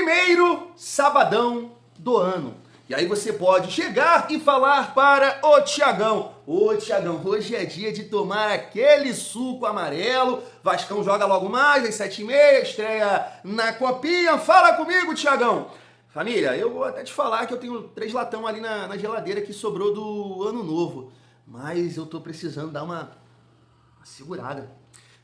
primeiro sabadão do ano. E aí você pode chegar e falar para o Thiagão: ô Thiagão, hoje é dia de tomar aquele suco amarelo, Vascão joga logo mais às 7h30, estreia na Copinha, fala comigo, Thiagão. Família, eu vou até te falar que eu tenho 3 latão ali na geladeira que sobrou do ano novo, mas eu tô precisando dar uma segurada,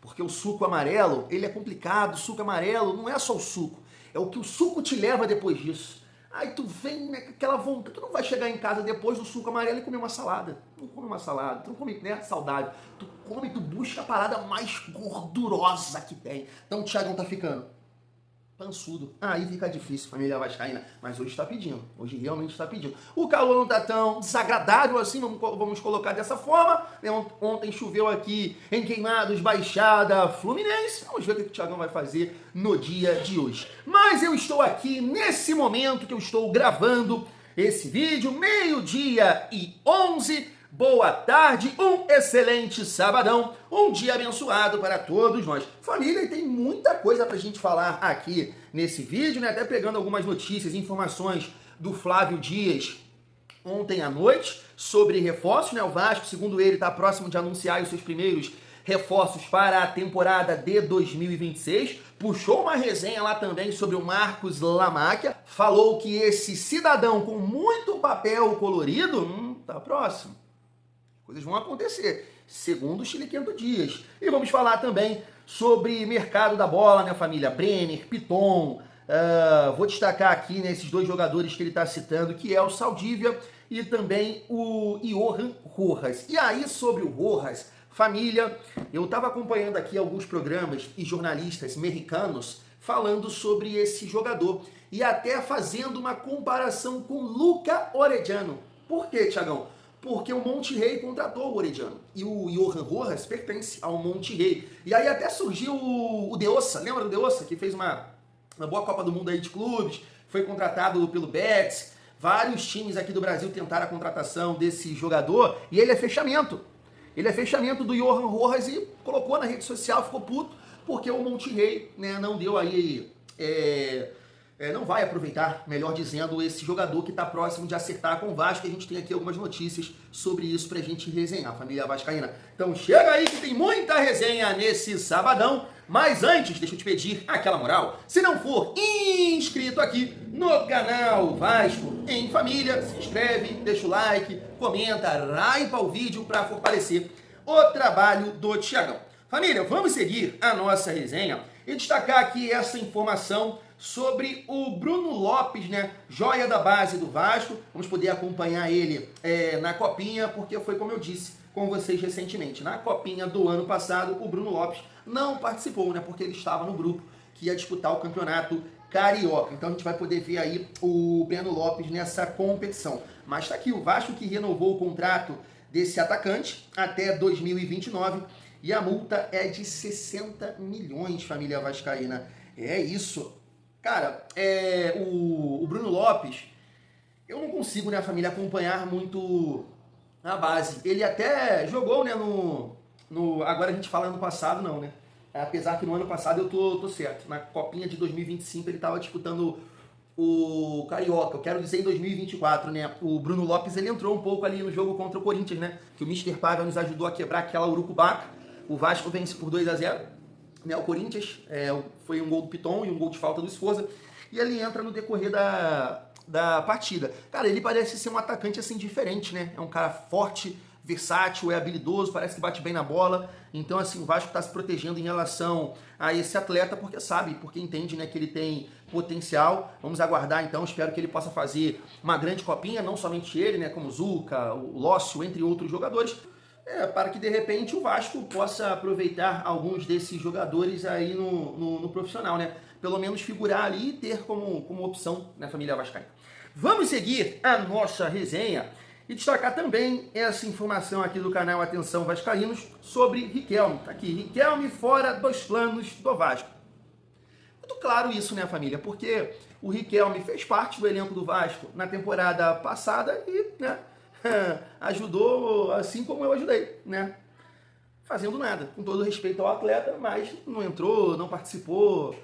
porque o suco amarelo, ele é complicado. O suco amarelo não é só o suco, é o que o suco te leva depois disso. Aí tu vem, né, com aquela vontade, tu não vai chegar em casa depois do suco amarelo e comer uma salada. Não come uma salada, tu não come, né, saudável. Tu come, tu busca a parada mais gordurosa que tem. Então o Thiagão tá ficando pançudo. Aí fica difícil, família vascaína. Mas hoje está pedindo. Hoje realmente está pedindo. O calor não está tão desagradável assim, vamos colocar dessa forma. Ontem choveu aqui em Queimados, Baixada Fluminense. Vamos ver o que o Thiagão vai fazer no dia de hoje. Mas eu estou aqui nesse momento que eu estou gravando esse vídeo, 12h11. Boa tarde, um excelente sabadão, um dia abençoado para todos nós. Família, e tem muita coisa pra gente falar aqui nesse vídeo, né? Até pegando algumas notícias, informações do Flávio Dias ontem à noite sobre reforços, né? O Vasco, segundo ele, está próximo de anunciar os seus primeiros reforços para a temporada de 2026. Puxou uma resenha lá também sobre o Marcos Lamáquia. Falou que esse cidadão com muito papel colorido tá próximo. Coisas vão acontecer, segundo o Chiliquento Dias. E vamos falar também sobre mercado da bola, né, família? Brenner, Piton. Vou destacar aqui, né, esses 2 jogadores que ele está citando, que é o Saldívia e também o Johan Rojas. E aí, sobre o Rojas, família, eu estava acompanhando aqui alguns programas e jornalistas mexicanos falando sobre esse jogador e até fazendo uma comparação com Luca Orellano. Por quê, Thiagão? Porque o Monterrey contratou o Orellano. E o Johan Rojas pertence ao Monterrey. E aí até surgiu o De Ossa, lembra do De Ossa? Que fez uma boa Copa do Mundo aí de clubes, foi contratado pelo Betis. Vários times aqui do Brasil tentaram a contratação desse jogador e ele é fechamento. Ele é fechamento do Johan Rojas e colocou na rede social, ficou puto, porque o Monterrey, né, não deu aí... não vai aproveitar, melhor dizendo, esse jogador que está próximo de acertar com o Vasco. A gente tem aqui algumas notícias sobre isso pra gente resenhar, família vascaína. Então chega aí que tem muita resenha nesse sabadão. Mas antes, deixa eu te pedir aquela moral. Se não for inscrito aqui no canal Vasco em Família, se inscreve, deixa o like, comenta, raipa o vídeo para fortalecer o trabalho do Thiagão. Família, vamos seguir a nossa resenha e destacar aqui essa informação sobre o Bruno Lopes, né, joia da base do Vasco. Vamos poder acompanhar ele na Copinha, porque foi como eu disse com vocês recentemente. Na Copinha do ano passado, o Bruno Lopes não participou, né, porque ele estava no grupo que ia disputar o campeonato carioca. Então a gente vai poder ver aí o Breno Lopes nessa competição. Mas tá aqui o Vasco que renovou o contrato desse atacante até 2029 e a multa é de 60 milhões, família vascaína. É isso. Cara, o Bruno Lopes, eu não consigo, né, família, acompanhar muito a base. Ele até jogou, né, agora a gente fala ano passado, não, né? Apesar que no ano passado eu tô certo. Na Copinha de 2025 ele estava disputando o Carioca. Eu quero dizer em 2024, né? O Bruno Lopes, ele entrou um pouco ali no jogo contra o Corinthians, né? Que o Mr. Paga nos ajudou a quebrar aquela urucubaca. O Vasco vence por 2-0. Né, o Corinthians, foi um gol do Piton e um gol de falta do Esforza, e ele entra no decorrer da partida. Cara, ele parece ser um atacante assim diferente, né? É um cara forte, versátil, é habilidoso, parece que bate bem na bola. Então, assim, o Vasco está se protegendo em relação a esse atleta, porque entende, né, que ele tem potencial. Vamos aguardar, então, espero que ele possa fazer uma grande copinha, não somente ele, né, como o Zuca, o Lócio, entre outros jogadores, para que de repente o Vasco possa aproveitar alguns desses jogadores aí no profissional, né? Pelo menos figurar ali e ter como opção na família vascaína. Vamos seguir a nossa resenha e destacar também essa informação aqui do canal Atenção Vascaínos sobre Riquelme. Tá aqui, Riquelme fora dos planos do Vasco. Muito claro isso, né, família? Porque o Riquelme fez parte do elenco do Vasco na temporada passada e, né, ajudou assim como eu ajudei, né? Fazendo nada, com todo respeito ao atleta, mas não entrou, não participou.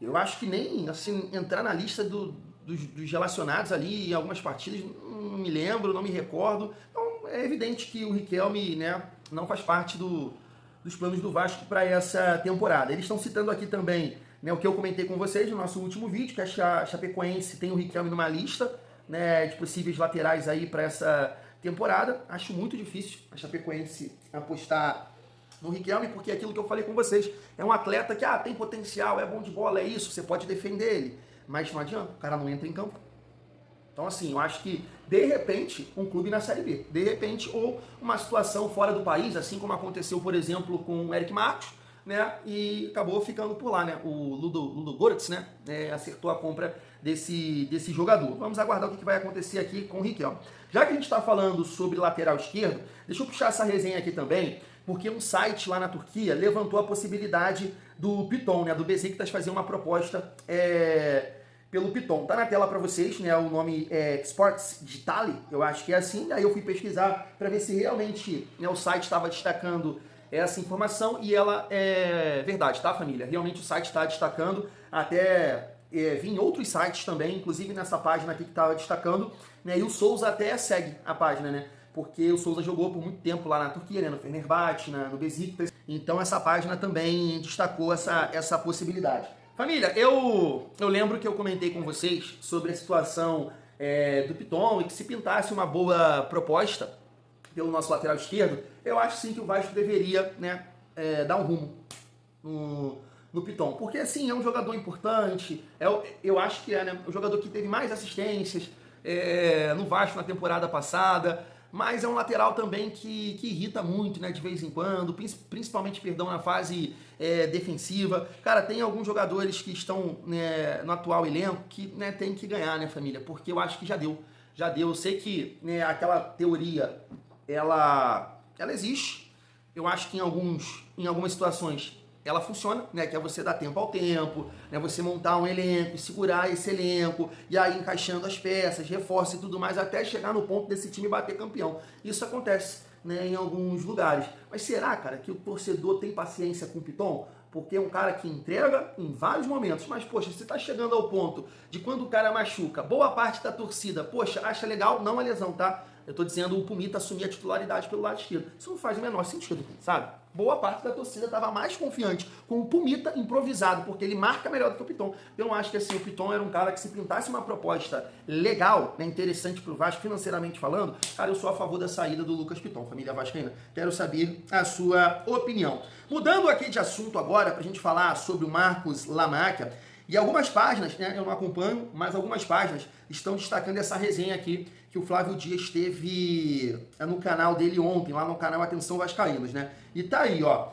Eu acho que nem, assim, entrar na lista dos relacionados ali em algumas partidas, não me lembro, não me recordo. Então, é evidente que o Riquelme, né, não faz parte dos planos do Vasco para essa temporada. Eles estão citando aqui também, né, o que eu comentei com vocês no nosso último vídeo, que a Chapecoense tem o Riquelme numa lista, né, de possíveis laterais aí para essa temporada. Acho muito difícil a Chapecoense apostar no Riquelme, porque é aquilo que eu falei com vocês, é um atleta que tem potencial, é bom de bola, é isso, você pode defender ele, mas não adianta, o cara não entra em campo. Então, assim, eu acho que, de repente, um clube na Série B, de repente, ou uma situação fora do país, assim como aconteceu, por exemplo, com o Eric Marcos, né, e acabou ficando por lá, né, o Ludogorets, né, acertou a compra desse jogador. Vamos aguardar o que vai acontecer aqui com o Riquelme. Já que a gente está falando sobre lateral esquerdo, deixa eu puxar essa resenha aqui também, porque um site lá na Turquia levantou a possibilidade do Python, né, do Besiktas fazer uma proposta pelo Python. Tá na tela para vocês, né, o nome é Sports Digitali, eu acho que é assim, aí eu fui pesquisar para ver se realmente, né, o site estava destacando essa informação e ela é verdade, tá, família? Realmente o site está destacando, até vi em outros sites também, inclusive nessa página aqui que estava destacando, né, e o Souza até segue a página, né, porque o Souza jogou por muito tempo lá na Turquia, né, no Fenerbahçe, no Besiktas, então essa página também destacou essa possibilidade. Família, eu lembro que eu comentei com vocês sobre a situação do Python e que se pintasse uma boa proposta pelo nosso lateral esquerdo, eu acho sim que o Vasco deveria, né, dar um rumo no Python, porque assim, é um jogador importante, eu acho que é, né, o jogador que teve mais assistências no Vasco na temporada passada, mas é um lateral também que irrita muito, né, de vez em quando, principalmente, perdão, na fase defensiva. Cara, tem alguns jogadores que estão, né, no atual elenco que, né, tem que ganhar, né, família, porque eu acho que já deu. Eu sei que, né, aquela teoria, ela existe, eu acho que em algumas situações ela funciona, né, que é você dar tempo ao tempo, né, você montar um elenco, segurar esse elenco, e aí encaixando as peças, reforço e tudo mais, até chegar no ponto desse time bater campeão. Isso acontece, né, em alguns lugares. Mas será, cara, que o torcedor tem paciência com o Python? Porque é um cara que entrega em vários momentos, mas, poxa, você está chegando ao ponto de quando o cara machuca, boa parte da torcida, poxa, acha legal, não a lesão, tá? Eu tô dizendo o Pumita assumir a titularidade pelo lado esquerdo. Isso não faz o menor sentido, sabe? Boa parte da torcida estava mais confiante com o Pumita improvisado, porque ele marca melhor do que o Python. Eu acho que assim, o Python era um cara que se pintasse uma proposta legal, né, interessante pro Vasco, financeiramente falando, cara, eu sou a favor da saída do Lucas Python, família vascaína. Quero saber a sua opinião. Mudando aqui de assunto agora, pra gente falar sobre o Marcos Lamáquia, e algumas páginas, né, eu não acompanho, mas algumas páginas estão destacando essa resenha aqui que o Flávio Dias teve no canal dele ontem, lá no canal Atenção Vascaínos, né? E tá aí, ó.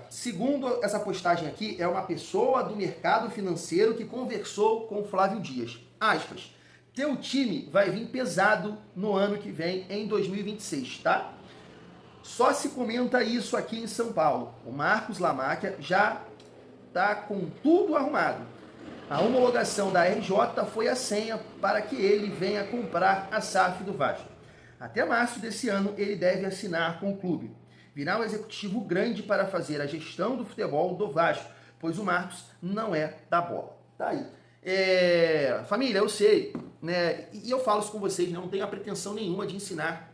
Segundo essa postagem aqui, é uma pessoa do mercado financeiro que conversou com o Flávio Dias. Aspas. Teu time vai vir pesado no ano que vem, em 2026, tá? Só se comenta isso aqui em São Paulo. O Marcos Lamáquia já tá com tudo arrumado. A homologação da RJ foi a senha para que ele venha comprar a SAF do Vasco. Até março desse ano ele deve assinar com o clube. Virá um executivo grande para fazer a gestão do futebol do Vasco, pois o Marcos não é da bola. Tá aí. Família, eu sei, né? E eu falo isso com vocês, não tenho a pretensão nenhuma de ensinar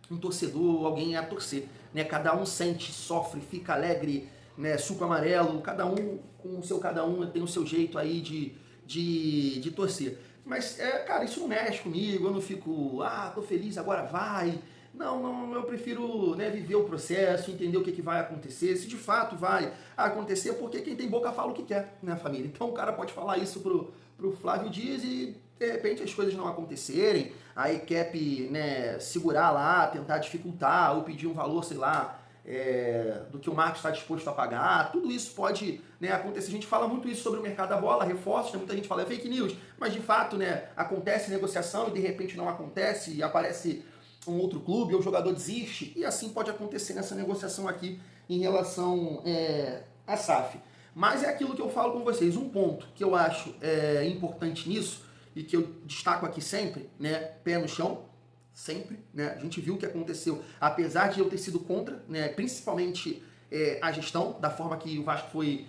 um torcedor ou alguém a torcer, né? Cada um sente, sofre, fica alegre, né, suco amarelo, cada um com o seu cada um tem o seu jeito aí de torcer. Mas, cara, isso não mexe comigo, eu não fico, tô feliz, agora vai. Não, eu prefiro, né, viver o processo, entender o que vai acontecer, se de fato vai acontecer, porque quem tem boca fala o que quer, né, família? Então o cara pode falar isso pro Flávio Dias e de repente as coisas não acontecerem, a ECAP, né, segurar lá, tentar dificultar ou pedir um valor, sei lá, do que o Marcos está disposto a pagar, tudo isso pode, né, acontecer. A gente fala muito isso sobre o mercado da bola, reforços, né, muita gente fala fake news, mas de fato, né, acontece negociação e de repente não acontece e aparece um outro clube ou o jogador desiste e assim pode acontecer nessa negociação aqui em relação à SAF. Mas é aquilo que eu falo com vocês, um ponto que eu acho importante nisso e que eu destaco aqui sempre, né, pé no chão, sempre, né? A gente viu o que aconteceu, apesar de eu ter sido contra, né? Principalmente a gestão, da forma que o Vasco foi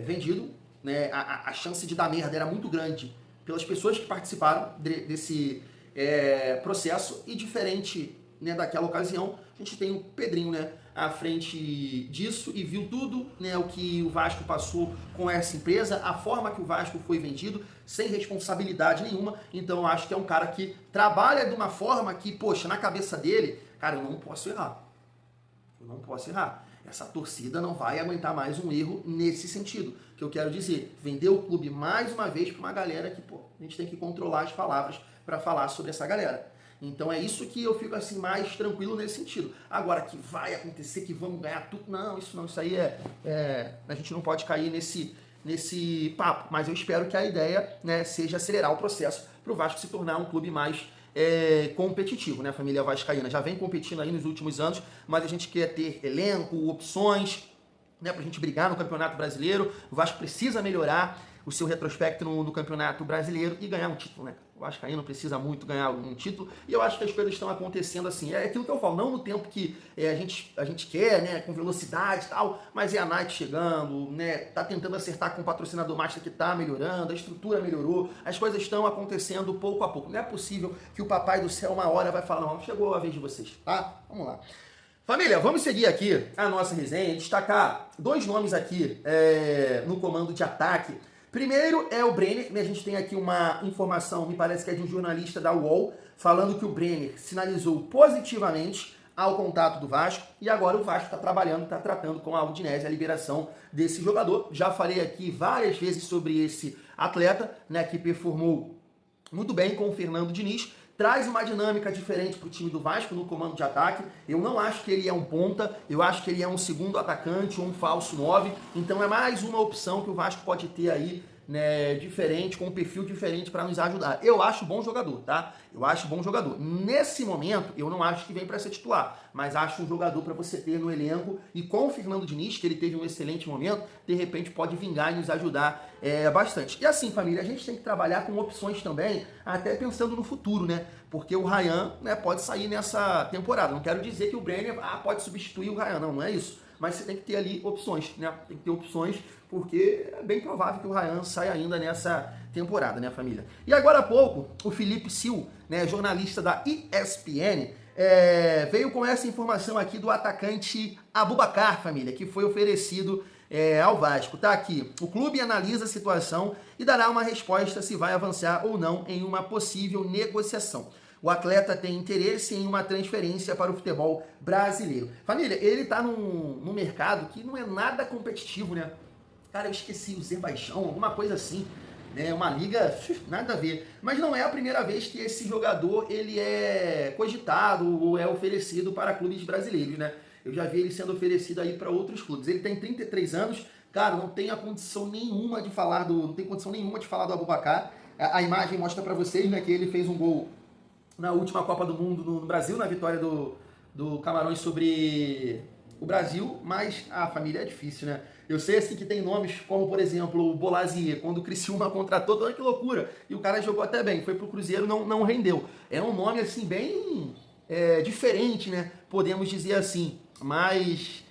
vendido, né? A chance de dar merda era muito grande pelas pessoas que participaram desse processo, e diferente, né, daquela ocasião, a gente tem o Pedrinho, né, à frente disso, e viu tudo, né, o que o Vasco passou com essa empresa, a forma que o Vasco foi vendido, sem responsabilidade nenhuma. Então eu acho que é um cara que trabalha de uma forma que, poxa, na cabeça dele, cara, eu não posso errar. Eu não posso errar. Essa torcida não vai aguentar mais um erro nesse sentido. Que eu quero dizer, vender o clube mais uma vez para uma galera que, pô, a gente tem que controlar as palavras para falar sobre essa galera. Então é isso que eu fico assim mais tranquilo nesse sentido. Agora, que vai acontecer, que vamos ganhar tudo, não, isso não, isso aí a gente não pode cair nesse papo. Mas eu espero que a ideia, né, seja acelerar o processo para o Vasco se tornar um clube mais competitivo, né? A família vascaína já vem competindo aí nos últimos anos, mas a gente quer ter elenco, opções, né, pra gente brigar no Campeonato Brasileiro. O Vasco precisa melhorar o seu retrospecto no Campeonato Brasileiro e ganhar um título, né? O Vascaíno precisa muito ganhar um título, e eu acho que as coisas estão acontecendo assim. É aquilo que eu falo, não no tempo que a gente quer, né, com velocidade e tal, mas é a Nike chegando, né, tá tentando acertar com o patrocinador master que tá melhorando, a estrutura melhorou, as coisas estão acontecendo pouco a pouco. Não é possível que o Papai do Céu uma hora vai falar, não, chegou a vez de vocês, tá? Vamos lá. Família, vamos seguir aqui a nossa resenha e destacar dois nomes aqui no comando de ataque. Primeiro é o Brenner, né? A gente tem aqui uma informação, me parece que é de um jornalista da UOL, falando que o Brenner sinalizou positivamente ao contato do Vasco, e agora o Vasco está trabalhando, está tratando com a Udinese a liberação desse jogador. Já falei aqui várias vezes sobre esse atleta, né, que performou muito bem com o Fernando Diniz, traz uma dinâmica diferente para o time do Vasco no comando de ataque. Eu não acho que ele é um ponta, eu acho que ele é um segundo atacante ou um falso 9, então é mais uma opção que o Vasco pode ter aí, né, diferente, com um perfil diferente para nos ajudar. Eu acho bom jogador, tá? Eu acho bom jogador. Nesse momento, eu não acho que vem para ser titular, mas acho um jogador para você ter no elenco, e com o Fernando Diniz, que ele teve um excelente momento, de repente pode vingar e nos ajudar bastante. E assim, família, a gente tem que trabalhar com opções também, até pensando no futuro, né? Porque o Ryan, né, pode sair nessa temporada. Não quero dizer que o Brenner pode substituir o Ryan, não é isso. Mas você tem que ter ali opções, né? Tem que ter opções, porque é bem provável que o Ryan saia ainda nessa temporada, né, família? E agora há pouco, o Felipe Sil, né, jornalista da ESPN, veio com essa informação aqui do atacante Aboubakar, família, que foi oferecido ao Vasco. Tá aqui, o clube analisa a situação e dará uma resposta se vai avançar ou não em uma possível negociação. O atleta tem interesse em uma transferência para o futebol brasileiro. Família, ele tá num mercado que não é nada competitivo, né? Cara, eu esqueci o Azerbaijão, alguma coisa assim, né? Uma liga, nada a ver. Mas não é a primeira vez que esse jogador ele é cogitado ou é oferecido para clubes brasileiros, né? Eu já vi ele sendo oferecido aí para outros clubes. Ele tem 33 anos, cara, não tem condição nenhuma de falar do Aboubakar. A imagem mostra para vocês, né, que ele fez um gol na última Copa do Mundo no Brasil, na vitória do Camarões sobre o Brasil, mas a família é difícil, né? Eu sei assim que tem nomes como, por exemplo, o Bolasie, quando o Criciúma contratou, olha que loucura, e o cara jogou até bem, foi pro Cruzeiro, não rendeu. É um nome assim bem diferente, né? Podemos dizer assim, mas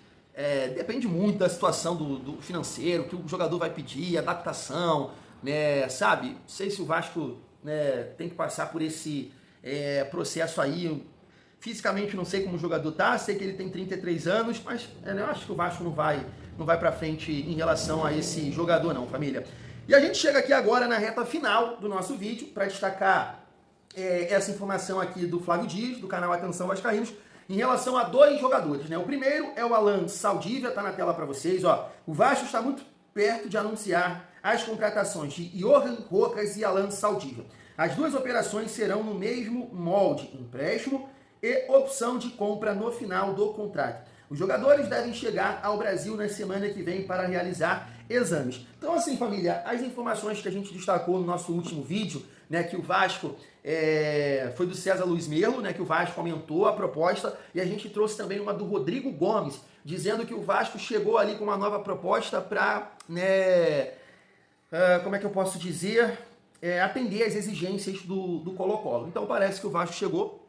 depende muito da situação do financeiro, que o jogador vai pedir, adaptação, né? Sabe? Não sei se o Vasco, né, tem que passar por esse processo aí. Fisicamente não sei como o jogador tá, sei que ele tem 33 anos, mas eu acho que o Vasco não vai pra frente em relação a esse jogador não, família. E a gente chega aqui agora na reta final do nosso vídeo para destacar essa informação aqui do Flávio Dias, do canal Atenção Vascaínos, em relação a dois jogadores, né? O primeiro é o Alan Saldívia, tá na tela para vocês, ó. O Vasco está muito perto de anunciar as contratações de Johan Rojas e Alan Saldívia. As duas operações serão no mesmo molde, empréstimo e opção de compra no final do contrato. Os jogadores devem chegar ao Brasil na semana que vem para realizar exames. Então assim, família, as informações que a gente destacou no nosso último vídeo, né, que o Vasco foi do César Luiz Melo, né, que o Vasco aumentou a proposta, e a gente trouxe também uma do Rodrigo Gomes, dizendo que o Vasco chegou ali com uma nova proposta para, né, como é que eu posso dizer, atender às exigências do Colo-Colo. Então parece que o Vasco chegou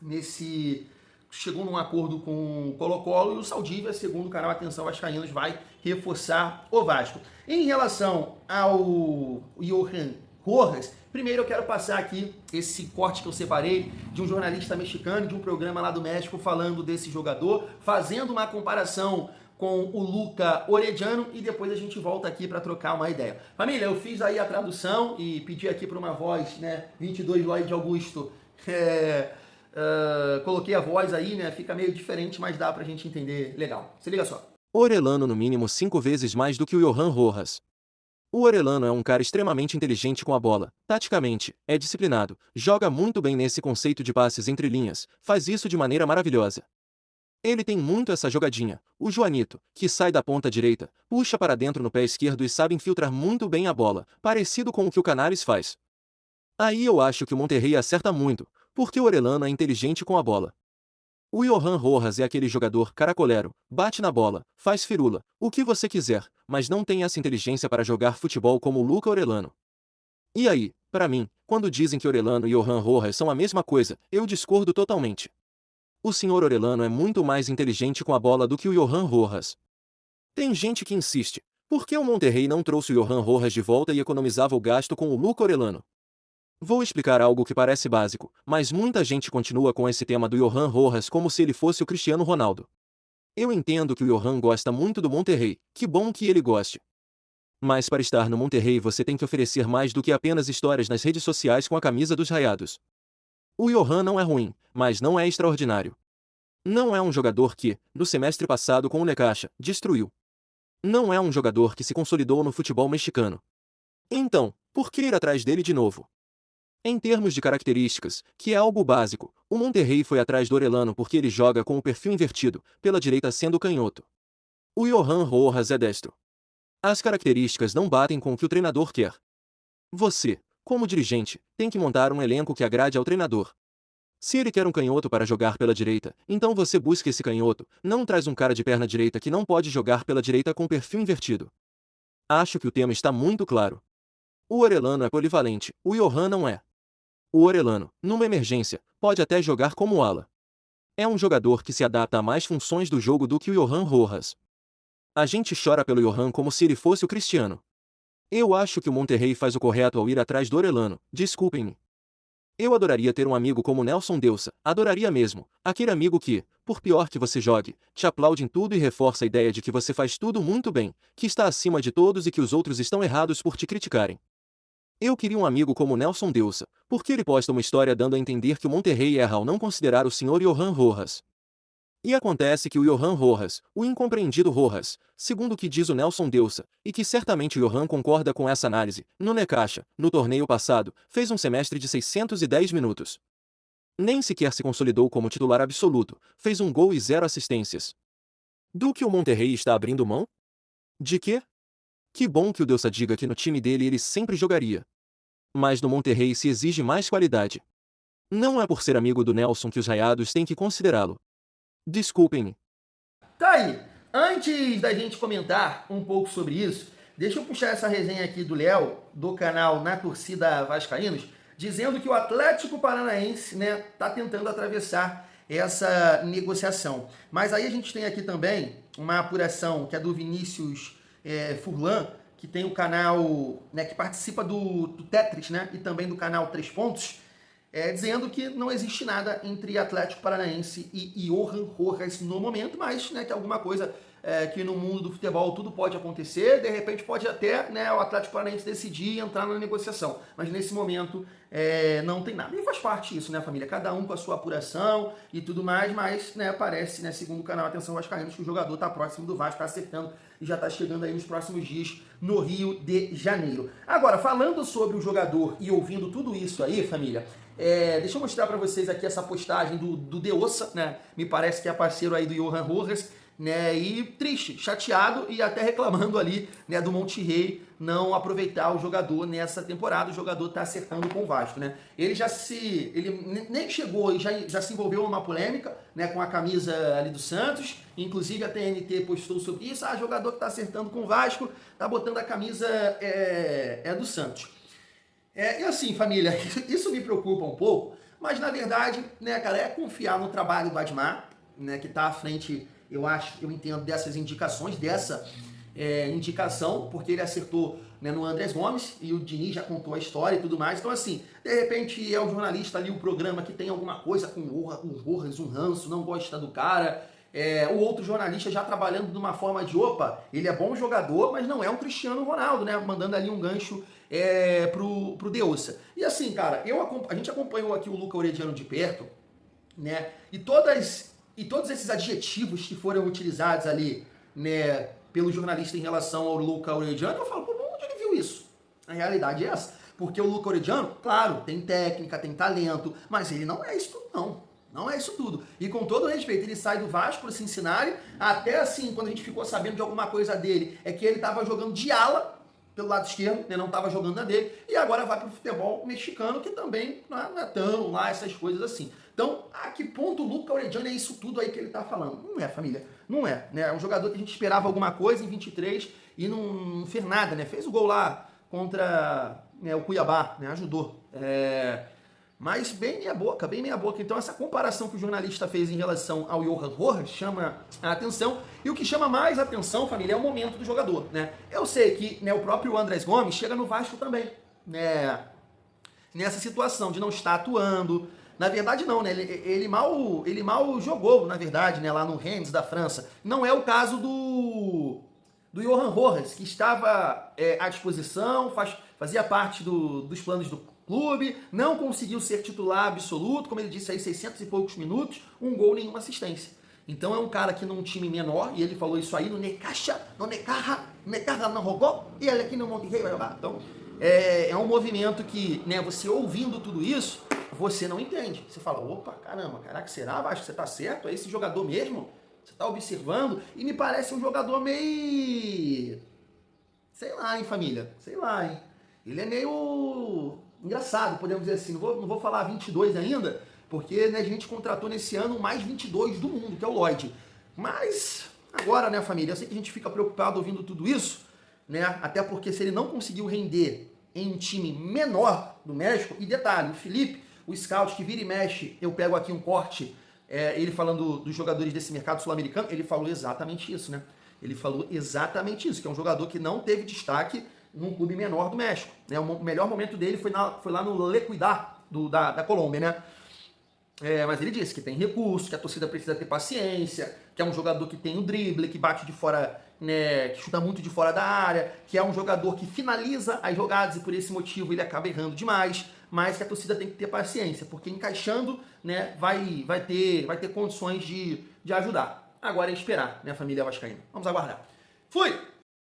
nesse chegou num acordo com o Colo-Colo e o Saldívia, segundo o canal Atenção Vascaínos, vai reforçar o Vasco. Em relação ao Johan Rojas, primeiro eu quero passar aqui esse corte que eu separei de um jornalista mexicano, de um programa lá do México, falando desse jogador, fazendo uma comparação com o Luca Orediano, e depois a gente volta aqui para trocar uma ideia. Família, eu fiz aí a tradução e pedi aqui para uma voz, né, 22 Lloyd Augusto, coloquei a voz aí, né, fica meio diferente, mas dá pra gente entender legal. Se liga só. Orelhano no mínimo 5 vezes mais do que o Johan Rojas. O Orelhano é um cara extremamente inteligente com a bola, taticamente, é disciplinado, joga muito bem nesse conceito de passes entre linhas, faz isso de maneira maravilhosa. Ele tem muito essa jogadinha, o Joanito, que sai da ponta direita, puxa para dentro no pé esquerdo e sabe infiltrar muito bem a bola, parecido com o que o Canaris faz. Aí eu acho que o Monterrey acerta muito, porque o Orelhano é inteligente com a bola. O Johan Rojas é aquele jogador caracolero, bate na bola, faz firula, o que você quiser, mas não tem essa inteligência para jogar futebol como o Luca Orelhano. E aí, para mim, quando dizem que Orelhano e Johan Rojas são a mesma coisa, eu discordo totalmente. O senhor Orelhano é muito mais inteligente com a bola do que o Johan Rojas. Tem gente que insiste, por que o Monterrey não trouxe o Johan Rojas de volta e economizava o gasto com o Luca Orelhano? Vou explicar algo que parece básico, mas muita gente continua com esse tema do Johan Rojas como se ele fosse o Cristiano Ronaldo. Eu entendo que o Johan gosta muito do Monterrey, que bom que ele goste. Mas para estar no Monterrey você tem que oferecer mais do que apenas histórias nas redes sociais com a camisa dos Raiados. O Johan não é ruim, mas não é extraordinário. Não é um jogador que, no semestre passado com o Necaxa, destruiu. Não é um jogador que se consolidou no futebol mexicano. Então, por que ir atrás dele de novo? Em termos de características, que é algo básico, o Monterrey foi atrás do Orelhano porque ele joga com o perfil invertido, pela direita sendo canhoto. O Johan Rojas é destro. As características não batem com o que o treinador quer. Você, como dirigente, tem que montar um elenco que agrade ao treinador. Se ele quer um canhoto para jogar pela direita, então você busca esse canhoto, não traz um cara de perna direita que não pode jogar pela direita com perfil invertido. Acho que o tema está muito claro. O Orelhano é polivalente, o Johan não é. O Orelhano, numa emergência, pode até jogar como ala. É um jogador que se adapta a mais funções do jogo do que o Johan Rojas. A gente chora pelo Johan como se ele fosse o Cristiano. Eu acho que o Monterrey faz o correto ao ir atrás do Orelhano, desculpem-me. Eu adoraria ter um amigo como Nelson Deusa, adoraria mesmo, aquele amigo que, por pior que você jogue, te aplaude em tudo e reforça a ideia de que você faz tudo muito bem, que está acima de todos e que os outros estão errados por te criticarem. Eu queria um amigo como Nelson Deusa, porque ele posta uma história dando a entender que o Monterrey erra ao não considerar o senhor Johan Rojas. E acontece que o Johan Rojas, o incompreendido Rojas, segundo o que diz o Nelson Deusa, e que certamente o Johan concorda com essa análise, no Necaxa, no torneio passado, fez um semestre de 610 minutos. Nem sequer se consolidou como titular absoluto, fez um gol e 0 assistências. Do que o Monterrey está abrindo mão? De quê? Que bom que o Deusa diga que no time dele ele sempre jogaria. Mas no Monterrey se exige mais qualidade. Não é por ser amigo do Nelson que os Raiados têm que considerá-lo. Desculpem-me. Tá aí. Antes da gente comentar um pouco sobre isso, deixa eu puxar essa resenha aqui do Léo, do canal Na Torcida Vascaínos, dizendo que o Atlético Paranaense, né, tá tentando atravessar essa negociação. Mas aí a gente tem aqui também uma apuração que é do Vinícius Furlan, que tem o canal, né, que participa do Tetris, né, e também do canal 3 Pontos, dizendo que não existe nada entre Atlético Paranaense e Johan Rojas no momento, mas, né, que alguma coisa que no mundo do futebol tudo pode acontecer, de repente pode até, né, o Atlético Paranaense decidir entrar na negociação, mas nesse momento não tem nada. E faz parte disso, né, família? Cada um com a sua apuração e tudo mais, mas, né, parece, né, segundo o canal Atenção Vascaínos, que o jogador está próximo do Vasco, está acertando e já está chegando aí nos próximos dias no Rio de Janeiro. Agora, falando sobre o jogador e ouvindo tudo isso aí, família, deixa eu mostrar para vocês aqui essa postagem do Deossa, né? Me parece que é parceiro aí do Johan Rojas, né? E triste, chateado e até reclamando ali, né, do Monterrey não aproveitar o jogador nessa temporada. O jogador tá acertando com o Vasco, né? Ele nem chegou e já se envolveu numa polêmica, né, com a camisa ali do Santos. Inclusive a TNT postou sobre isso. Jogador que tá acertando com o Vasco, tá botando a camisa do Santos. E assim, família, isso me preocupa um pouco, Mas na verdade, né, cara, é confiar no trabalho do Admar, né, que tá à frente, eu entendo, dessas indicações, dessa indicação, porque ele acertou, né, no Andrés Gomes, e o Diniz já contou a história e tudo mais. Então, assim, de repente é o jornalista ali, o programa que tem alguma coisa com o Rojas, um ranço, não gosta do cara. O outro jornalista já trabalhando de uma forma de, opa, ele é bom jogador, mas não é um Cristiano Ronaldo, né? Mandando ali um gancho pro Deusa. E assim, cara, a gente acompanhou aqui o Luca Orediano de perto, né? E todos esses adjetivos que foram utilizados ali, né, pelo jornalista em relação ao Luca Orediano, eu falo, pô, onde ele viu isso? A realidade é essa. Porque o Luca Orediano, claro, tem técnica, tem talento, mas ele não é isso tudo, não. Não é isso tudo. E com todo respeito, ele sai do Vasco pro Cincinnati, até assim, quando a gente ficou sabendo de alguma coisa dele, é que ele estava jogando de ala pelo lado esquerdo, né, não estava jogando na dele, e agora vai pro futebol mexicano, que também não é tão lá essas coisas assim. Então, a que ponto o Luca Orediano é isso tudo aí que ele tá falando? Não é, família. Não é. Né? É um jogador que a gente esperava alguma coisa em 23 e não fez nada, né? Fez o gol lá contra, né, o Cuiabá, né? Ajudou. Mas bem meia boca, bem meia boca. Então essa comparação que o jornalista fez em relação ao Johan Rojas chama a atenção. E o que chama mais atenção, família, é o momento do jogador, né? Eu sei que, né, o próprio Andrés Gomes chega no Vasco também, né? Nessa situação de não estar atuando. Na verdade não, né? Ele mal jogou, na verdade, né, lá no Rennes da França. Não é o caso do Johan Rojas, que estava à disposição, fazia parte dos planos do clube, não conseguiu ser titular absoluto, como ele disse aí, 600 e poucos minutos, um gol, nenhuma assistência. Então é um cara que num time menor, e ele falou isso aí no Necaxa, no Necaxa não jogou, e ele aqui no Monterrey vai jogar. Então é um movimento que, né, você ouvindo tudo isso, você não entende. Você fala, opa, caramba, caraca, será? Acho que você tá certo? É esse jogador mesmo? Você tá observando? E me parece um jogador meio... sei lá, hein, família? Sei lá, hein? Ele é meio... engraçado, podemos dizer assim. Não vou falar 22 ainda, porque, né, a gente contratou nesse ano o mais 22 do mundo, que é o Lloyd. Mas agora, né, família, eu sei que a gente fica preocupado ouvindo tudo isso, né? Até porque se ele não conseguiu render em um time menor do México, e detalhe, o Felipe, o scout que vira e mexe, eu pego aqui um corte, ele falando dos jogadores desse mercado sul-americano, ele falou exatamente isso, né? Ele falou exatamente isso, que é um jogador que não teve destaque num clube menor do México, né? O melhor momento dele foi lá no Le Cuidar, da Colômbia, né? Mas ele disse que tem recurso, que a torcida precisa ter paciência, que é um jogador que tem o drible, que bate de fora, né, que chuta muito de fora da área, que é um jogador que finaliza as jogadas e por esse motivo ele acaba errando demais, mas que a torcida tem que ter paciência, porque encaixando, né, vai ter condições de ajudar. Agora é esperar, né, família vascaína. Vamos aguardar. Fui!